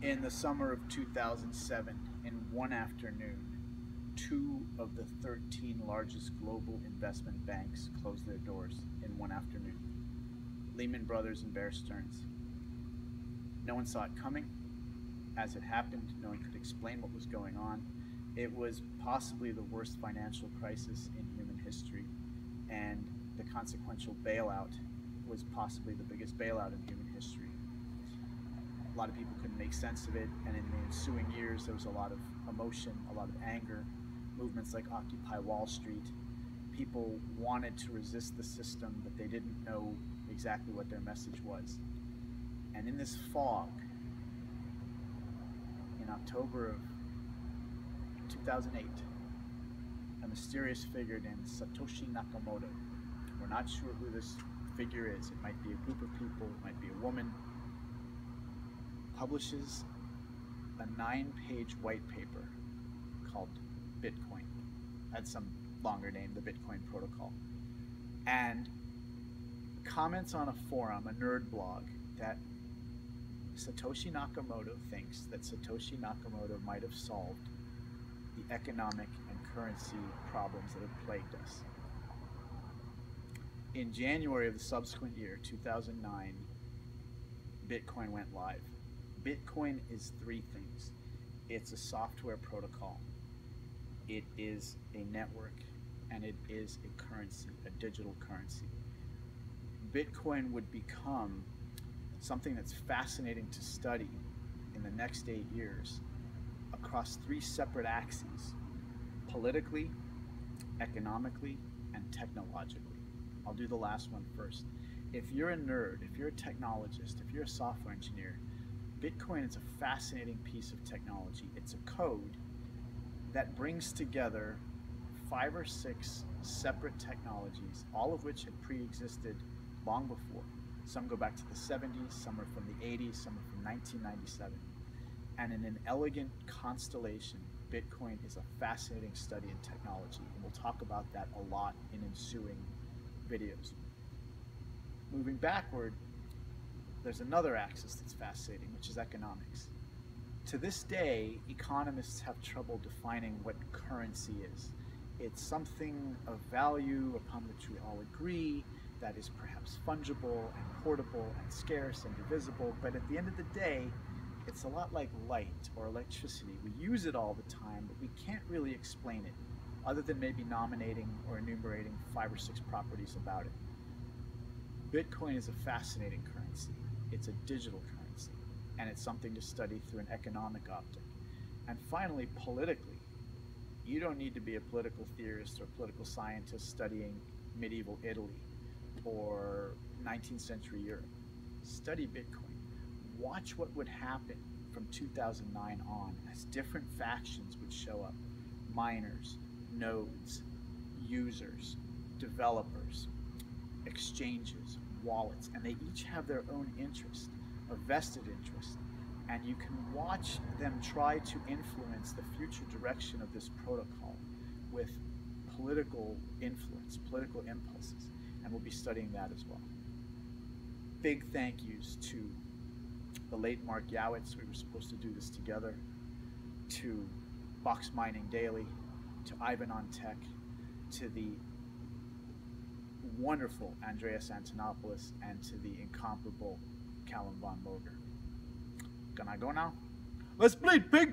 In the summer of 2007, in one afternoon, two of the 13 largest global investment banks closed their doors in one afternoon. Lehman Brothers and Bear Stearns. No one saw it coming. As it happened, no one could explain what was going on. It was possibly the worst financial crisis in human history, and the consequential bailout was possibly the biggest bailout in human history. A lot of people couldn't make sense of it, and in the ensuing years there was a lot of emotion, a lot of anger, movements like Occupy Wall Street. People wanted to resist the system, but they didn't know exactly what their message was. And in this fog, in October of 2008, a mysterious figure named Satoshi Nakamoto, we're not sure who this figure is, it might be a group of people, it might be a woman, publishes a 9-page white paper called Bitcoin. Had some longer name, the Bitcoin Protocol, and comments on a forum, a nerd blog, that Satoshi Nakamoto thinks that Satoshi Nakamoto might have solved the economic and currency problems that have plagued us. In January of the subsequent year, 2009, Bitcoin went live. Bitcoin is three things. It's a software protocol, it is a network, and it is a currency, a digital currency. Bitcoin would become something that's fascinating to study in the next 8 years across three separate axes: politically, economically, and technologically. I'll do the last one first. If you're a nerd, if you're a technologist, if you're a software engineer, Bitcoin is a fascinating piece of technology. It's a code that brings together 5 or 6 separate technologies, all of which had pre-existed long before. Some go back to the 70s, some are from the 80s, some are from 1997. And in an elegant constellation, Bitcoin is a fascinating study in technology, and we'll talk about that a lot in ensuing videos. Moving backward, there's another axis that's fascinating, which is economics. To this day, economists have trouble defining what currency is. It's something of value upon which we all agree, that is perhaps fungible and portable and scarce and divisible, but at the end of the day, it's a lot like light or electricity. We use it all the time, but we can't really explain it, other than maybe nominating or enumerating 5 or 6 properties about it. Bitcoin is a fascinating currency. It's a digital currency, and it's something to study through an economic optic. And finally, politically, you don't need to be a political theorist or political scientist studying medieval Italy or 19th century Europe. Study Bitcoin. Watch what would happen from 2009 on as different factions would show up: miners, nodes, users, developers, exchanges, wallets, and they each have their own interest, a vested interest, and you can watch them try to influence the future direction of this protocol with political influence, political impulses, and we'll be studying that as well. Big thank yous to the late Mark Yowitz, we were supposed to do this together, to Box Mining Daily, to Ivan on Tech, to the wonderful Andreas Antonopoulos, and to the incomparable Callum von Moger. Can I go now? Let's bleed, pig!